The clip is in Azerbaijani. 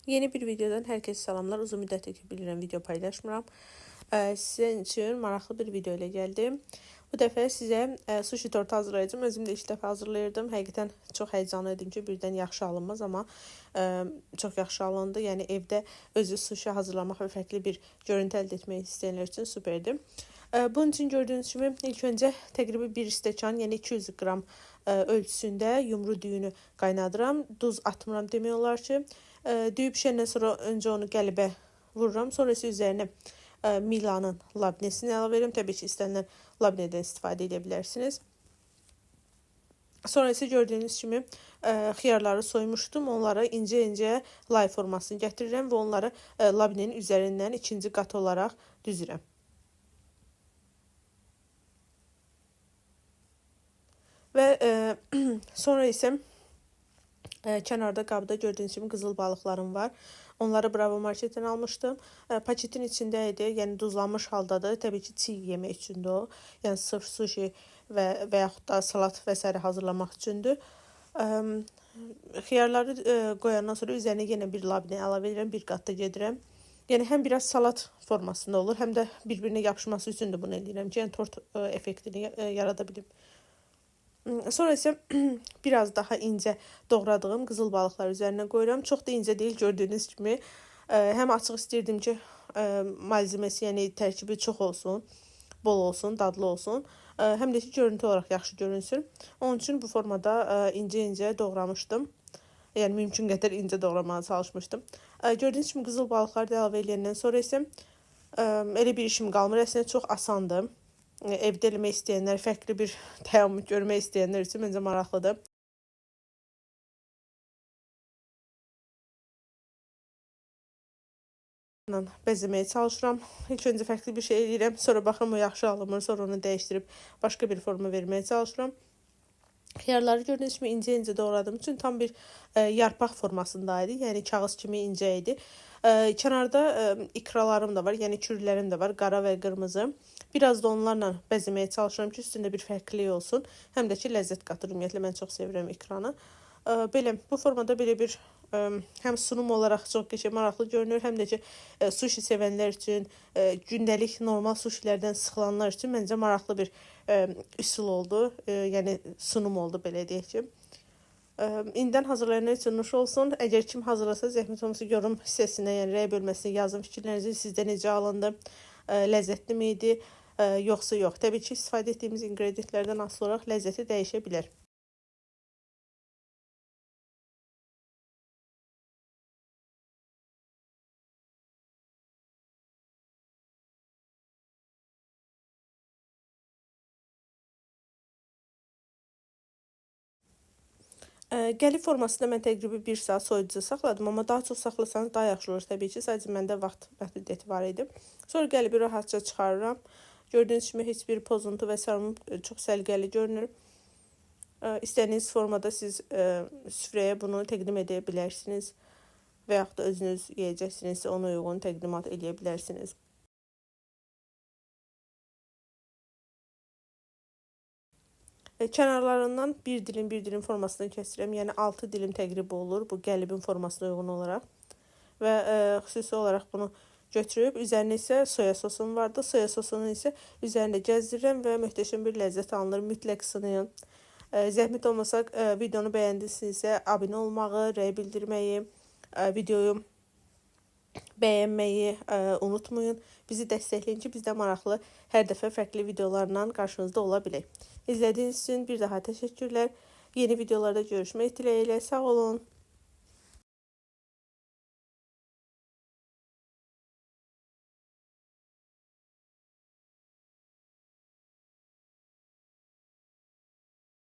Yeni bir videodan herkese salamlar. Uzun müddətdir ki bilirəm video paylaşmıram. Sizin için maraqlı bir video ile geldim. Bu dəfə sizə sushi tortu hazırlayacağım. Özüm də ilk dəfə hazırlayırdım. Həqiqətən çox həyecanlı idim ki, birdən yaxşı alınmaz, amma çox yaxşı alındı. Yəni evdə özü sushi hazırlamaq və fərqli bir görüntü əldə etmək istəyənlər üçün superdir. Bunun için gördüğünüz kimi ilk öncə təqribi 1 stəkan, yəni 200 qram ölçüsündə yumru düyünü qaynadıram. Duz atmıram demək olar ki. Düyü pişəndən sonra öncə onu qəlibə vururam. Sonra isə üzərinə Mila'nın labnesini əlavə edirəm. Təbii ki, istənilən labnedən istifadə edə bilərsiniz. Sonra isə gördüyünüz kimi xiyarları soymuşdum. Onları incə-incə lay formasını gətirirəm və onları labnenin üzərindən ikinci qat olaraq düzürəm. Və sonra isə kənarda qabda gördüyünüz kimi qızıl balıqlarım var. Onları Bravo Marketdən almışdım. Paketin içində idi, yəni duzlanmış haldadır. Təbii ki, çiğ yemək üçündür o. Yəni sırf sushi və yaxud da salat və s. hazırlamaq üçündür. Xiyarları qoyandan sonra üzərinə yenə bir labne əlavə edirəm, bir qat da gedirəm. Yəni həm biraz salat formasında olur, həm də bir-birinə yapışması üçün də bunu edirəm ki, yəni tort effektini yarada bilim. Sonra isə biraz daha incə doğradığım qızıl balıqlar üzərinə qoyuram. Çox da incə deyil, gördüyünüz kimi. Həm açıq istəyirdim ki, malzeməsi, yəni tərkibi çox olsun, bol olsun, dadlı olsun. Həm də ki, görüntü olaraq yaxşı görünsün. Onun üçün bu formada incə-incə doğramışdım. Yəni mümkün qədər incə doğramaya çalışmışdım. Gördüyünüz kimi qızıl balıqları da əlavə edəndən sonra isə elə bir işim qalmır. Əslində çox asandır. Evdə eləmək istəyənlər, fərqli bir təamül görmək istəyənlər üçün məncə maraqlıdır. Bəzəməyə çalışıram. İlk öncə fərqli bir şey eləyirəm, sonra baxıram o yaxşı alınmır, sonra onu dəyişdirib başqa bir forma verməyə çalışıram. Xiyarları gördüyünüz kimi incə-incə doğradığım üçün tam bir yarpaq formasındaydı, yəni kağız kimi incə idi. Kənarda ikralarım da var, yəni kürlərim də var, qara və qırmızı. Biraz da onlarla bəzəməyə çalışıram ki, üstündə bir fərqlilik olsun. Həm də ki, ləzzət qatır. Ümumiyyətlə, mən çox sevirəm ikranı. Belə, bu formada belə bir həm sunum olaraq çox qəşəng, maraqlı görünür, həm də ki, sushi sevənlər üçün, gündəlik normal sushilərdən sıxılanlar üçün məncə maraqlı bir üsul oldu. Yəni, sunum oldu, belə deyək ki. İndən hazırlayanlar üçün nuş olsun. Əgər kim hazırlasa, zəhmət olmasa yorum hissəsinə, yəni rəy bölməsinə yazın fikirlərinizi. Sizdə necə alındı? Ləzzətli mi idi? Yoxsa yox. Təbii ki, istifadə etdiyimiz ingredientlərdən asılı olaraq ləzzəti dəyişə bilər. Qəlib formasında mən təqribi 1 saat soyuducuda saxladım, amma daha çox saxlasanız daha yaxşı olur təbii ki. Sadəcə məndə vaxt məhdudiyyəti var idi. Sonra qəlibi rahatca çıxarıram. Gördüyünüz kimi heç bir pozuntu və sarımı çox səliqəli görünür. İstədiyiniz formada siz süfrəyə bunu təqdim edə bilərsiniz və yaxud da özünüz yeyəcəksinizsə ona uyğun təqdimat edə bilərsiniz. Kənarlarından bir dilim formasını kəsirəm. Yəni 6 dilim təqrib olur bu qəlibin formasına uyğun olaraq. Və xüsusi olaraq bunu götürüb üzərinə isə soya sosum vardı. Soya sosunu isə üzərində gəzdirirəm və möhtəşəm bir ləzzət alınır. Mütləq sınayın. Zəhmət olmasa videonu bəyəndinizsə abunə olmağı, rəy bildirməyi, videoyu bəyənməyi unutmayın. Bizi dəstəkləyin ki, bizdə maraqlı hər dəfə fərqli videolarla qarşınızda ola bilək. İzlədiyiniz üçün bir daha təşəkkürlər. Yeni videolarda görüşmək diləyilə. Sağ olun.